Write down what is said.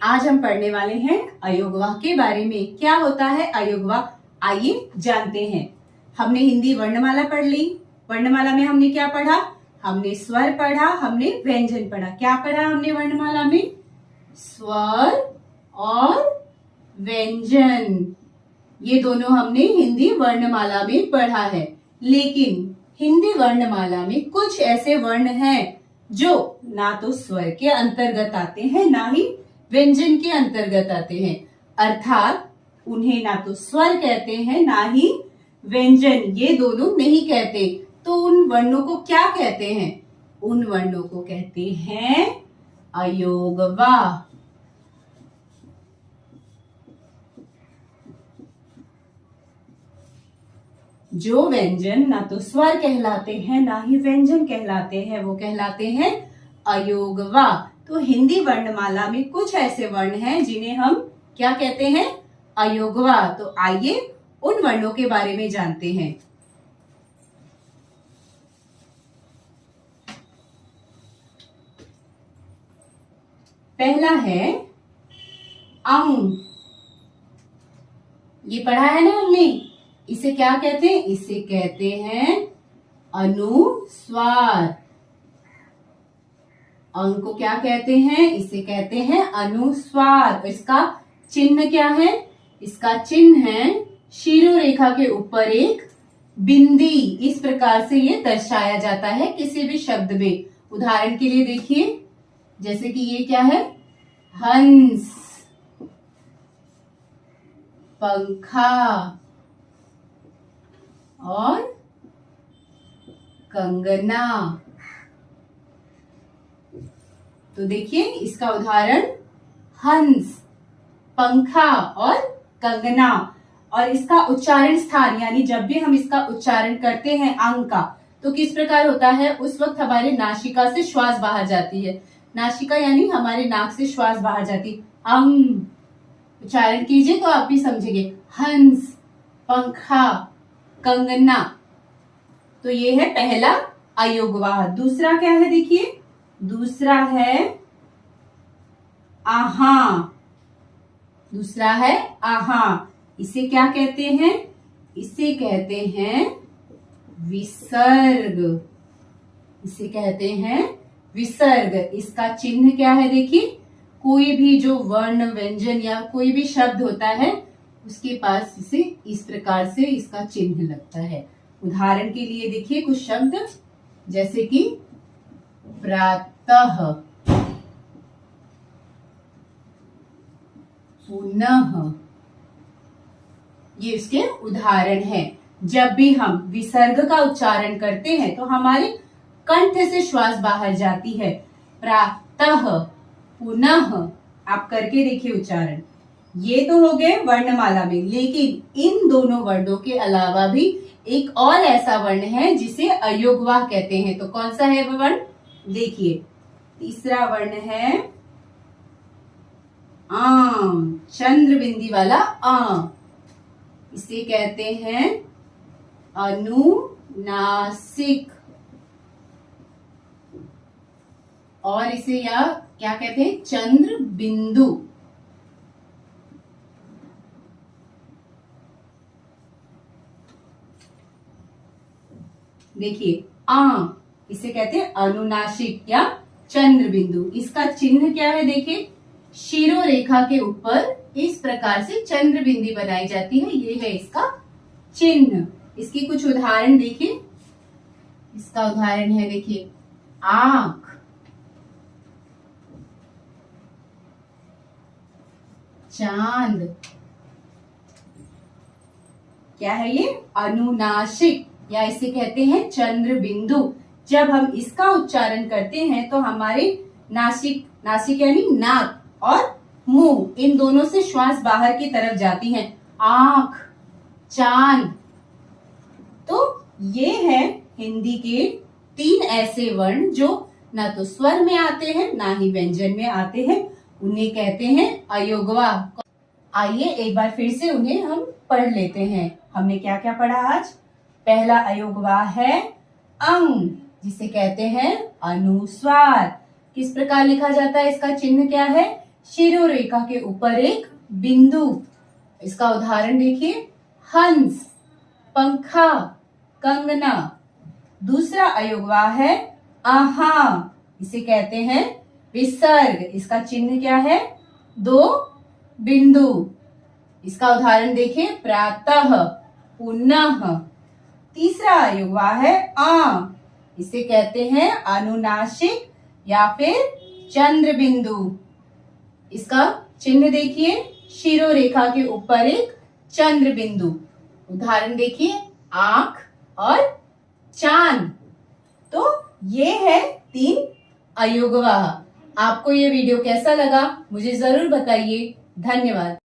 आज हम पढ़ने वाले हैं अयोगवाह के बारे में। क्या होता है अयोगवाह, आइए जानते हैं। हमने हिंदी वर्णमाला पढ़ ली। वर्णमाला में हमने क्या पढ़ा? हमने स्वर पढ़ा, हमने व्यंजन पढ़ा। क्या पढ़ा हमने वर्णमाला में? स्वर और व्यंजन, ये दोनों हमने हिंदी वर्णमाला में पढ़ा है। लेकिन हिंदी वर्णमाला में कुछ ऐसे वर्ण हैं जो ना तो स्वर के अंतर्गत आते हैं, ना ही व्यंजन के अंतर्गत आते हैं। अर्थात उन्हें ना तो स्वर कहते हैं, ना ही व्यंजन, ये दोनों नहीं कहते। तो उन वर्णों को क्या कहते हैं? उन वर्णों को कहते हैं अयोगवाह। जो व्यंजन ना तो स्वर कहलाते हैं, ना ही व्यंजन कहलाते हैं, वो कहलाते हैं अयोगवाह। तो हिंदी वर्णमाला में कुछ ऐसे वर्ण हैं जिन्हें हम क्या कहते हैं? अयोगवाह। तो आइए उन वर्णों के बारे में जानते हैं। पहला है अंग। ये पढ़ा है ना हमने। इसे क्या कहते हैं? इसे कहते हैं अनुस्वार। अंग को क्या कहते हैं? इसे कहते हैं अनुस्वार। इसका चिन्ह क्या है? इसका चिन्ह है शिरोरेखा के ऊपर एक बिंदी। इस प्रकार से ये दर्शाया जाता है किसी भी शब्द में। उदाहरण के लिए देखिए, जैसे कि ये क्या है? हंस, पंखा और कंगना। तो देखिए इसका उदाहरण हंस, पंखा और कंगना। और इसका उच्चारण स्थान, यानी जब भी हम इसका उच्चारण करते हैं अंग का, तो किस प्रकार होता है? उस वक्त हमारे नासिका से श्वास बाहर जाती है। नासिका यानी हमारे नाक से श्वास बाहर जाती। अंग उच्चारण कीजिए तो आप भी समझेंगे। हंस, पंखा, कंगना। तो ये है पहला अयोगवाह। दूसरा क्या है? देखिए, दूसरा है आहा। दूसरा है आहा। इसे क्या कहते हैं? इसे कहते हैं विसर्ग। इसे कहते हैं विसर्ग। इसका चिन्ह क्या है? देखिए, कोई भी जो वर्ण, व्यंजन या कोई भी शब्द होता है, उसके पास इसे इस प्रकार से इसका चिन्ह लगता है। उदाहरण के लिए देखिए कुछ शब्द, जैसे कि प्रातः, पुनः, ये इसके उदाहरण हैं। जब भी हम विसर्ग का उच्चारण करते हैं तो हमारे कंठ से श्वास बाहर जाती है। प्रातः, पुनः, आप करके देखिए उच्चारण। ये तो हो गए वर्णमाला में। लेकिन इन दोनों वर्णों के अलावा भी एक और ऐसा वर्ण है जिसे अयोगवाह कहते हैं। तो कौन सा है वो वर्ण? देखिए, तीसरा वर्ण है आम। चंद्र बिंदी वाला आम। इसे कहते हैं अनुनासिक। और इसे या क्या कहते हैं? चंद्र बिंदु। देखिए इसे कहते हैं अनुनासिक या चंद्र बिंदु। इसका चिन्ह क्या है? देखिए, शिरोरेखा के ऊपर इस प्रकार से चंद्र बिंदी बनाई जाती है। ये है इसका चिन्ह। इसकी कुछ उदाहरण देखिए। इसका उदाहरण है, देखिए, आंख, चांद। क्या है ये? अनुनासिक, या इसे कहते हैं चंद्र बिंदु। जब हम इसका उच्चारण करते हैं तो हमारे नासिक, नासिक यानी नाक, और मुंह, इन दोनों से श्वास बाहर की तरफ जाती है। आंख, चांद। तो ये है हिंदी के 3 ऐसे वर्ण जो ना तो स्वर में आते हैं, ना ही व्यंजन में आते हैं। उन्हें कहते हैं अयोगवाह। आइए एक बार फिर से उन्हें हम पढ़ लेते हैं। हमने क्या क्या पढ़ा आज? पहला अयोगवाह है अंग, जिसे कहते हैं अनुस्वार। किस प्रकार लिखा जाता है? इसका चिन्ह क्या है? शिरोरेखा के ऊपर एक बिंदु। इसका उदाहरण देखिए, हंस, पंखा, कंगना। दूसरा अयोगवा है आहा, इसे कहते हैं विसर्ग। इसका चिन्ह क्या है? 2 बिंदु। इसका उदाहरण देखिए, प्रातः, पुनः। तीसरा अयोगवा है आ, इसे कहते हैं अनुनासिक या फिर चंद्र बिंदु। इसका चिन्ह देखिए, शिरोरेखा के ऊपर एक चंद्र बिंदु। उदाहरण देखिए, आंख और चांद। तो ये है 3 अयोगवाह। आपको ये वीडियो कैसा लगा मुझे जरूर बताइए। धन्यवाद।